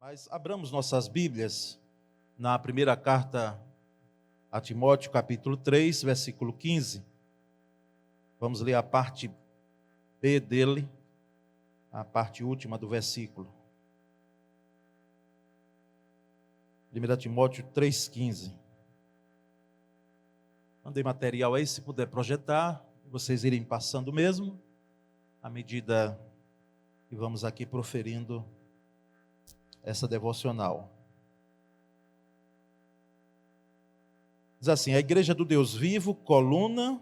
Mas abramos nossas Bíblias na primeira carta a Timóteo, capítulo 3, versículo 15. Vamos ler a parte B dele, a parte última do versículo. 1 Timóteo 3,15. Mandei material aí, se puder projetar, vocês irem passando mesmo, à medida que vamos aqui proferindo essa devocional. Diz assim: a igreja do Deus vivo, coluna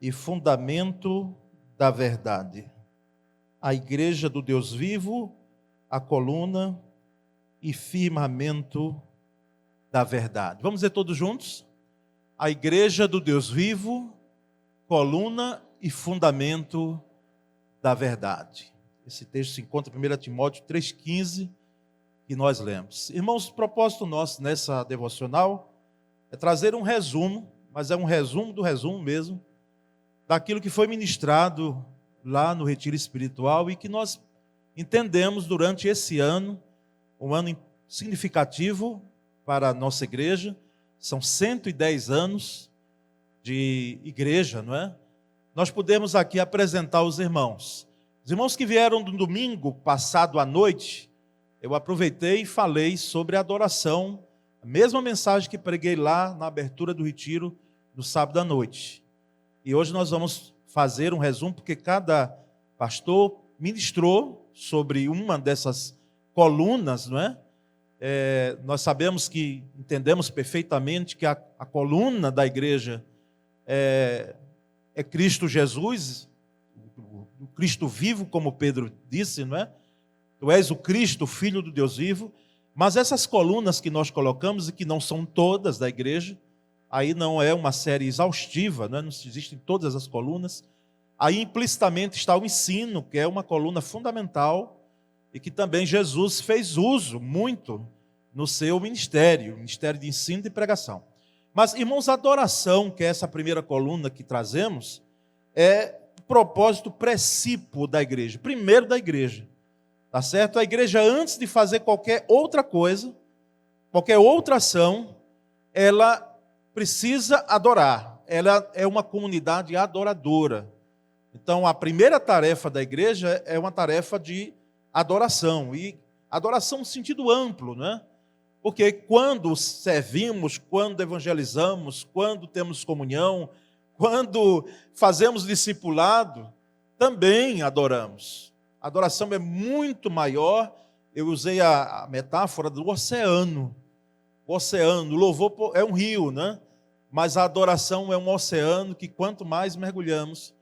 e fundamento da verdade. A igreja do Deus vivo, a coluna e firmamento da verdade. Vamos dizer todos juntos? A igreja do Deus vivo, coluna e fundamento da verdade. Esse texto se encontra em 1 Timóteo 3,15, que nós lemos. Irmãos, o propósito nosso nessa devocional é trazer um resumo, mas é um resumo do resumo mesmo, daquilo que foi ministrado lá no Retiro Espiritual e que nós entendemos durante esse ano, um ano significativo para a nossa igreja. São 110 anos de igreja, não é? Nós podemos aqui apresentar os irmãos. Os irmãos que vieram no domingo passado à noite, eu aproveitei e falei sobre a adoração, a mesma mensagem que preguei lá na abertura do retiro no sábado à noite. E hoje nós vamos fazer um resumo, porque cada pastor ministrou sobre uma dessas colunas, não é? Nós sabemos que, entendemos perfeitamente que a coluna da igreja é Cristo Jesus, o Cristo vivo, como Pedro disse, não é? Tu és o Cristo, o Filho do Deus vivo. Mas essas colunas que nós colocamos, e que não são todas da igreja, aí não é uma série exaustiva, não existem todas as colunas. Aí implicitamente está o ensino, que é uma coluna fundamental, e que também Jesus fez uso muito no seu ministério de ensino e pregação. Mas, irmãos, a adoração, que é essa primeira coluna que trazemos, é o propósito precípio da igreja, primeiro da igreja. Tá certo? A igreja, antes de fazer qualquer outra coisa, qualquer outra ação, ela precisa adorar. Ela é uma comunidade adoradora. Então, a primeira tarefa da igreja é uma tarefa de adoração. E adoração no sentido amplo, né? Porque quando servimos, quando evangelizamos, quando temos comunhão, quando fazemos discipulado, também adoramos. A adoração é muito maior. Eu usei a metáfora do oceano. O oceano, o louvor é um rio, né? Mas a adoração é um oceano que quanto mais mergulhamos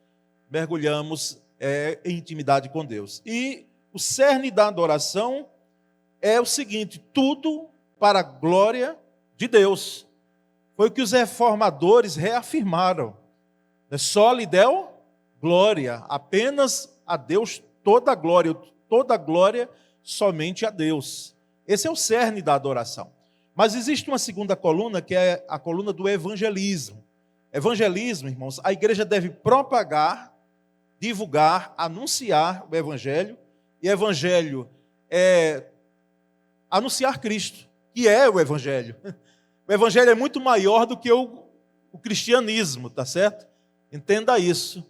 em intimidade com Deus. E o cerne da adoração é o seguinte: tudo para a glória de Deus. Foi o que os reformadores reafirmaram. Só lhe deu glória, apenas a Deus toda a glória somente a Deus. Esse é o cerne da adoração. Mas existe uma segunda coluna, que é a coluna do evangelismo. Evangelismo, irmãos, a igreja deve propagar, divulgar, anunciar o evangelho. E evangelho é anunciar Cristo, que é o evangelho. O evangelho é muito maior do que o cristianismo, tá certo? Entenda isso.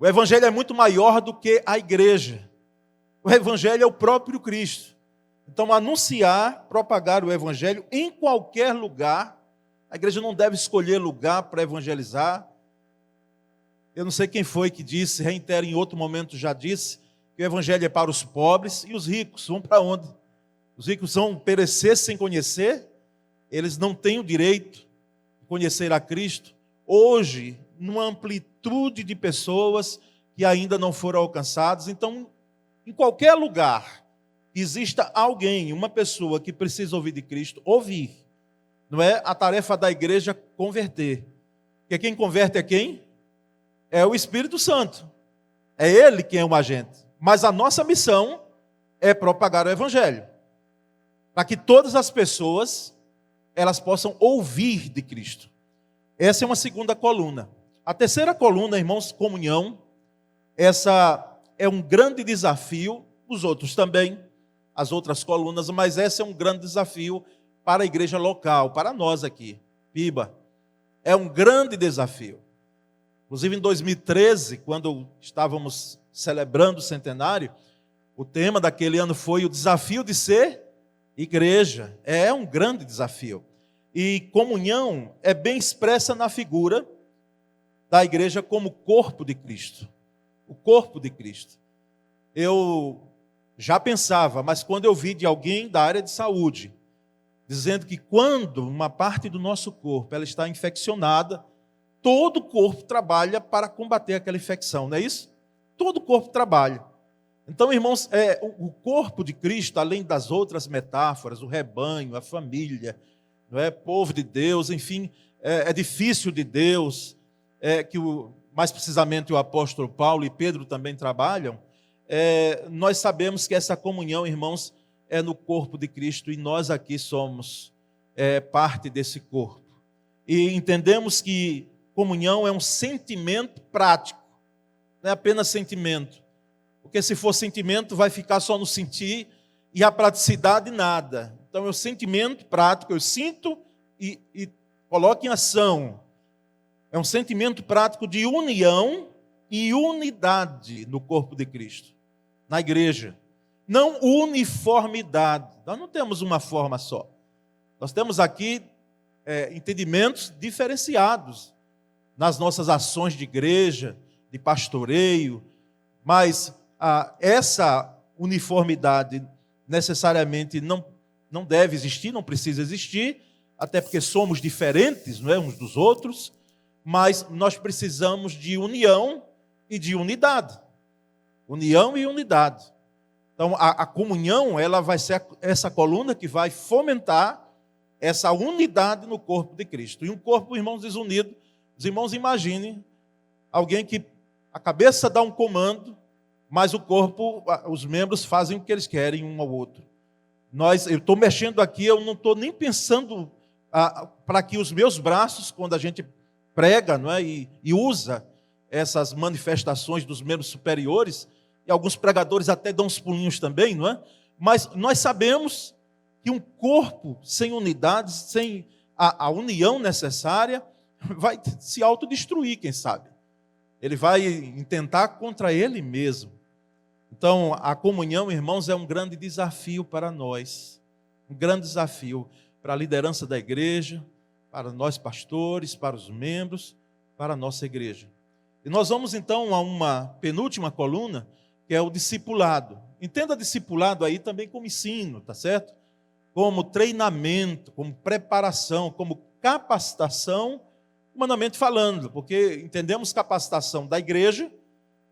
O evangelho é muito maior do que a igreja. O evangelho é o próprio Cristo. Então, anunciar, propagar o evangelho em qualquer lugar. A igreja não deve escolher lugar para evangelizar. Eu não sei quem foi que disse, reitero, em outro momento já disse, que o evangelho é para os pobres. E os ricos vão para onde? Os ricos vão perecer sem conhecer. Eles não têm o direito de conhecer a Cristo. Hoje, numa amplitude de pessoas que ainda não foram alcançadas. Então, em qualquer lugar que exista alguém, uma pessoa que precisa ouvir de Cristo, ouvir. Não é a tarefa da igreja converter. Porque quem converte é quem? É o Espírito Santo. É Ele quem é o agente. Mas a nossa missão é propagar o Evangelho. Para que todas as pessoas, elas possam ouvir de Cristo. Essa é uma segunda coluna. A terceira coluna, irmãos, comunhão. Essa é um grande desafio, os outros também. as outras colunas, mas esse é um grande desafio para a igreja local, para nós aqui, Piba. É um grande desafio. Inclusive em 2013, quando estávamos celebrando o centenário, o tema daquele ano foi o desafio de ser igreja. É um grande desafio. E comunhão é bem expressa na figura da igreja como corpo de Cristo. O corpo de Cristo. Eu já pensava, mas quando eu vi de alguém da área de saúde, dizendo que quando uma parte do nosso corpo ela está infeccionada, todo o corpo trabalha para combater aquela infecção, não é isso? Todo o corpo trabalha. Então, irmãos, o corpo de Cristo, além das outras metáforas, o rebanho, a família, não é? Povo de Deus, enfim, edifício de Deus, mais precisamente o apóstolo Paulo e Pedro também trabalham, nós sabemos que essa comunhão, irmãos, é no corpo de Cristo e nós aqui somos parte desse corpo. E entendemos que comunhão é um sentimento prático, não é apenas sentimento. Porque se for sentimento, vai ficar só no sentir e a praticidade nada. Então é um sentimento prático, eu sinto e coloco em ação. É um sentimento prático de união e unidade no corpo de Cristo, na igreja. Não uniformidade. Nós não temos uma forma só. Nós temos aqui entendimentos diferenciados nas nossas ações de igreja, de pastoreio, mas essa uniformidade necessariamente não deve existir, não precisa existir, até porque somos diferentes, não é, uns dos outros, mas nós precisamos de união e de unidade. União e unidade. Então, a comunhão, ela vai ser essa coluna que vai fomentar essa unidade no corpo de Cristo. E um corpo, irmãos, desunido, os irmãos imaginem alguém que a cabeça dá um comando, mas o corpo, os membros fazem o que eles querem um ao outro. Eu estou mexendo aqui, eu não estou nem pensando para que os meus braços, quando a gente prega, não é, e usa essas manifestações dos membros superiores, e alguns pregadores até dão uns pulinhos também, não é? Mas nós sabemos que um corpo sem unidade, sem a união necessária, vai se autodestruir, quem sabe. Ele vai intentar contra ele mesmo. Então, a comunhão, irmãos, é um grande desafio para nós. Um grande desafio para a liderança da igreja, para nós pastores, para os membros, para a nossa igreja. E nós vamos então a uma penúltima coluna, que é o discipulado. Entenda discipulado aí também como ensino, tá certo? Como treinamento, como preparação, como capacitação, humanamente falando, porque entendemos capacitação da igreja,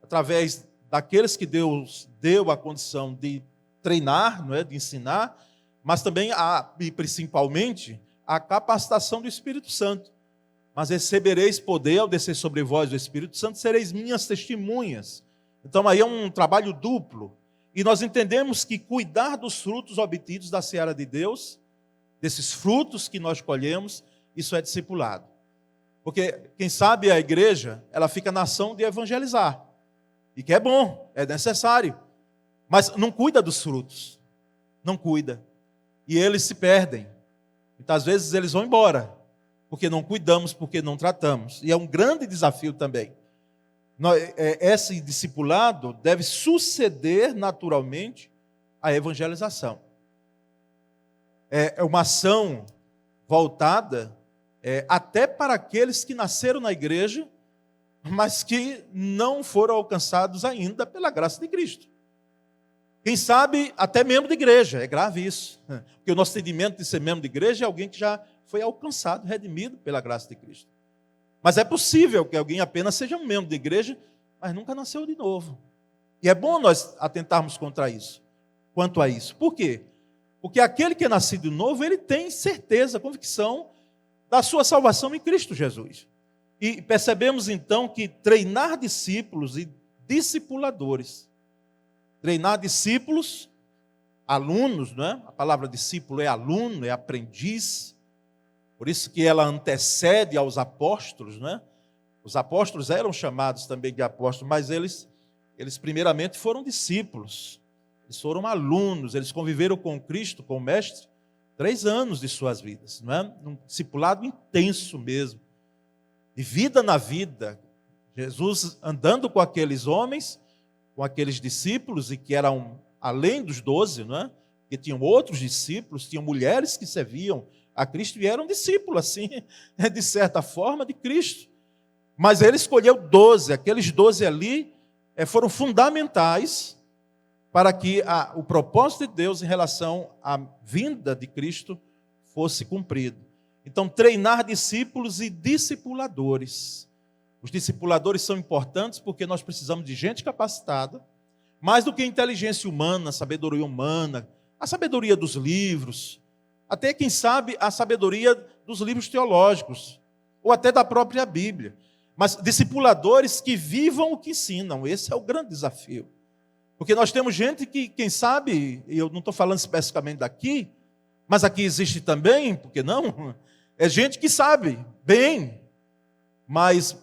através daqueles que Deus deu a condição de treinar, não é, de ensinar, mas também, e principalmente, a capacitação do Espírito Santo. Mas recebereis poder ao descer sobre vós o Espírito Santo, sereis minhas testemunhas. Então aí é um trabalho duplo. E nós entendemos que cuidar dos frutos obtidos da seara de Deus, desses frutos que nós colhemos, isso é discipulado. Porque, quem sabe, a igreja, ela fica na ação de evangelizar. E que é bom, é necessário. Mas não cuida dos frutos. Não cuida. E eles se perdem. Muitas vezes eles vão embora. Porque não cuidamos, porque não tratamos. E é um grande desafio também. Esse discipulado deve suceder naturalmente à evangelização. É uma ação voltada até para aqueles que nasceram na igreja, mas que não foram alcançados ainda pela graça de Cristo. Quem sabe até membro de igreja, é grave isso. Porque o nosso entendimento de ser membro de igreja é alguém que já foi alcançado, redimido pela graça de Cristo. Mas é possível que alguém apenas seja um membro de igreja, mas nunca nasceu de novo. E é bom nós atentarmos quanto a isso. Por quê? Porque aquele que é nascido de novo, ele tem certeza, convicção da sua salvação em Cristo Jesus. E percebemos então que treinar discípulos e discipuladores, treinar discípulos, alunos, não é? A palavra discípulo é aluno, é aprendiz, por isso que ela antecede aos apóstolos, não é? Os apóstolos eram chamados também de apóstolos, mas eles primeiramente foram discípulos. Eles foram alunos, eles conviveram com Cristo, com o Mestre, 3 anos de suas vidas, não é? Um discipulado intenso mesmo, de vida na vida. Jesus andando com aqueles homens, com aqueles discípulos, e que eram além dos 12, não é? Que tinham outros discípulos, tinham mulheres que serviam a Cristo e eram discípulos, assim, de certa forma, de Cristo. Mas ele escolheu 12, aqueles 12 ali foram fundamentais para que o propósito de Deus em relação à vinda de Cristo fosse cumprido. Então, treinar discípulos e discipuladores. Os discipuladores são importantes porque nós precisamos de gente capacitada, mais do que inteligência humana, sabedoria humana, a sabedoria dos livros, até, quem sabe, a sabedoria dos livros teológicos, ou até da própria Bíblia. Mas discipuladores que vivam o que ensinam, esse é o grande desafio. Porque nós temos gente que, quem sabe, e eu não estou falando especificamente daqui, mas aqui existe também, por que não? É gente que sabe bem, mas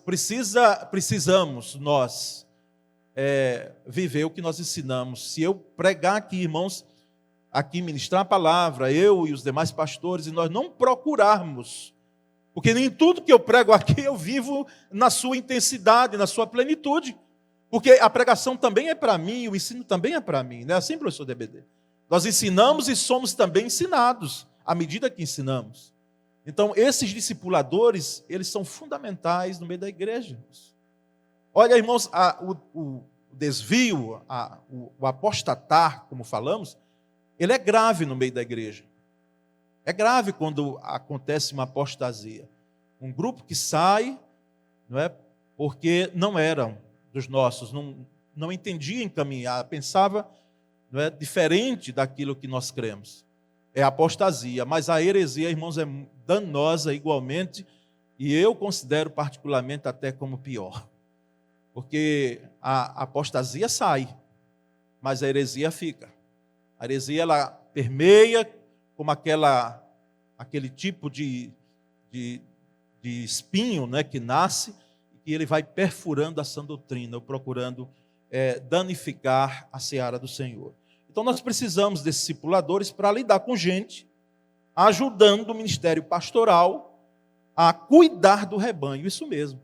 precisamos nós viver o que nós ensinamos. Se eu pregar aqui, irmãos, aqui ministrar a palavra, eu e os demais pastores, e nós não procurarmos, porque nem tudo que eu prego aqui eu vivo na sua intensidade, na sua plenitude. Porque a pregação também é para mim, o ensino também é para mim, não é assim, professor DBD? Nós ensinamos e somos também ensinados, à medida que ensinamos. Então, esses discipuladores, eles são fundamentais no meio da igreja. Olha, irmãos, o desvio, o apostatar, como falamos, ele é grave no meio da igreja. É grave quando acontece uma apostasia. Um grupo que sai, não é, porque não eram dos nossos, não entendia encaminhar, pensava, não é, diferente daquilo que nós cremos. É apostasia, mas a heresia, irmãos, é danosa igualmente, e eu considero particularmente até como pior. Porque a apostasia sai, mas a heresia fica. A heresia, ela permeia como aquele tipo de espinho, né, que nasce, e ele vai perfurando a sã doutrina, ou procurando danificar a seara do Senhor. Então nós precisamos desses discipuladores para lidar com gente, ajudando o ministério pastoral a cuidar do rebanho, isso mesmo,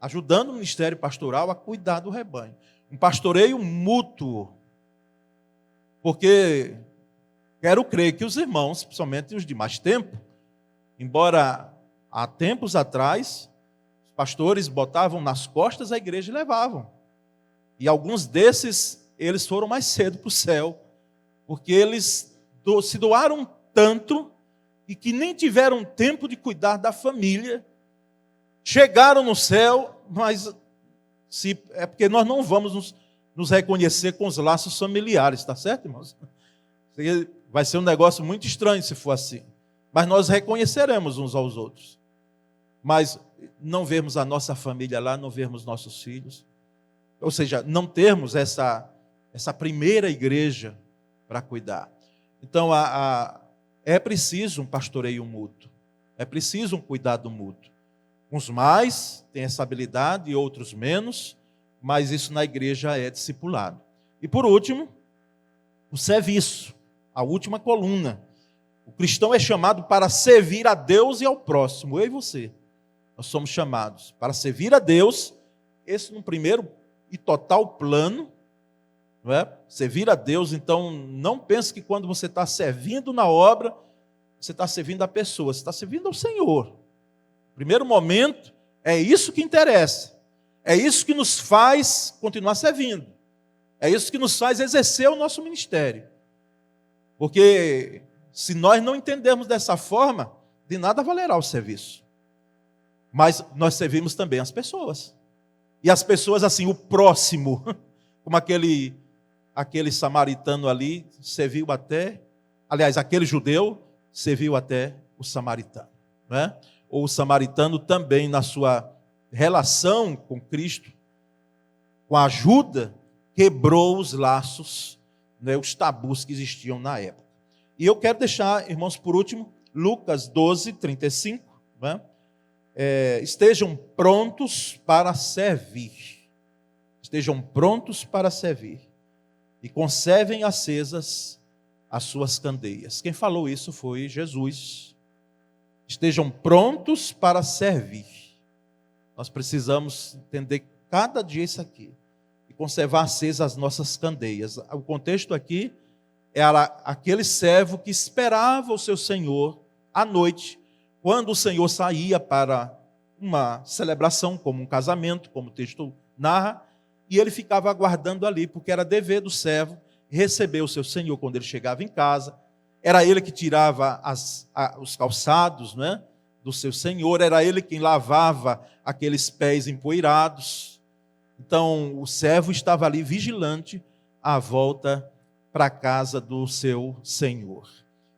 ajudando o ministério pastoral a cuidar do rebanho. Um pastoreio mútuo, porque quero crer que os irmãos, principalmente os de mais tempo, embora há tempos atrás, os pastores botavam nas costas a igreja e levavam. E alguns desses, eles foram mais cedo para o céu, porque eles se doaram tanto e que nem tiveram tempo de cuidar da família, chegaram no céu, mas é porque nós não vamos nos reconhecer com os laços familiares, está certo, irmãos? Vai ser um negócio muito estranho se for assim. Mas nós reconheceremos uns aos outros. Mas não vermos a nossa família lá, não vermos nossos filhos. Ou seja, não termos essa primeira igreja para cuidar. Então, é preciso um pastoreio mútuo. É preciso um cuidado mútuo. Uns mais têm essa habilidade e outros menos, mas isso na igreja é discipulado. E por último, o serviço, a última coluna. O cristão é chamado para servir a Deus e ao próximo, eu e você. Nós somos chamados para servir a Deus, esse no primeiro e total plano, não é? Servir a Deus, então não pense que quando você está servindo na obra, você está servindo a pessoa, você está servindo ao Senhor. No primeiro momento, é isso que interessa. É isso que nos faz continuar servindo. É isso que nos faz exercer o nosso ministério. Porque se nós não entendermos dessa forma, de nada valerá o serviço. Mas nós servimos também as pessoas. E as pessoas, assim, o próximo, como aquele samaritano ali, serviu até, aliás, aquele judeu serviu até o samaritano, não é? Ou o samaritano também, na sua relação com Cristo, com a ajuda, quebrou os laços, né, os tabus que existiam na época. E eu quero deixar, irmãos, por último, Lucas 12, 35, né? Estejam prontos para servir. Estejam prontos para servir. e conservem acesas as suas candeias. Quem falou isso foi Jesus. Estejam prontos para servir. Nós precisamos entender cada dia isso aqui e conservar acesas as nossas candeias. O contexto aqui era aquele servo que esperava o seu senhor à noite, quando o senhor saía para uma celebração, como um casamento, como o texto narra, e ele ficava aguardando ali, porque era dever do servo receber o seu senhor quando ele chegava em casa. Era ele que tirava os calçados, né, do seu senhor, era ele quem lavava aqueles pés empoeirados. Então, o servo estava ali vigilante à volta para a casa do seu senhor.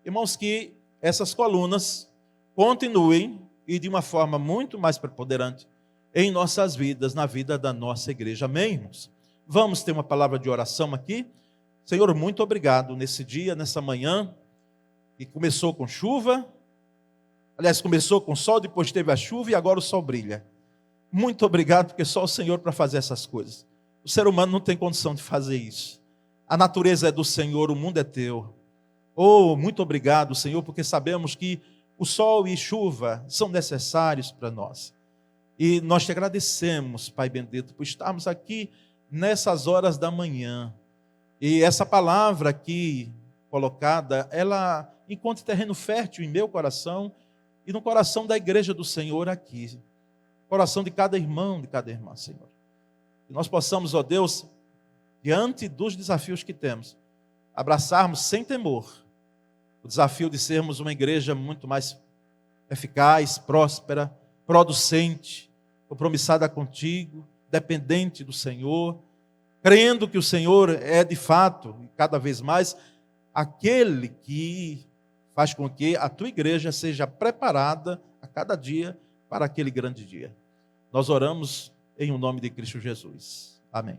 Irmãos, que essas colunas continuem, e de uma forma muito mais preponderante, em nossas vidas, na vida da nossa igreja. Amém, irmãos? Vamos ter uma palavra de oração aqui. Senhor, muito obrigado nesse dia, nessa manhã, que começou com chuva, aliás, começou com sol, depois teve a chuva e agora o sol brilha. Muito obrigado, porque só o Senhor para fazer essas coisas. O ser humano não tem condição de fazer isso. A natureza é do Senhor, o mundo é teu. Oh, muito obrigado, Senhor, porque sabemos que o sol e chuva são necessários para nós. E nós te agradecemos, Pai bendito, por estarmos aqui nessas horas da manhã. E essa palavra aqui colocada, ela encontra terreno fértil em meu coração e no coração da igreja do Senhor aqui. Coração de cada irmão, de cada irmã, Senhor. Que nós possamos, ó Deus, diante dos desafios que temos, abraçarmos sem temor o desafio de sermos uma igreja muito mais eficaz, próspera, producente, compromissada contigo, dependente do Senhor, crendo que o Senhor é de fato, e cada vez mais, aquele que faz com que a tua igreja seja preparada a cada dia para aquele grande dia. Nós oramos em o nome de Cristo Jesus. Amém.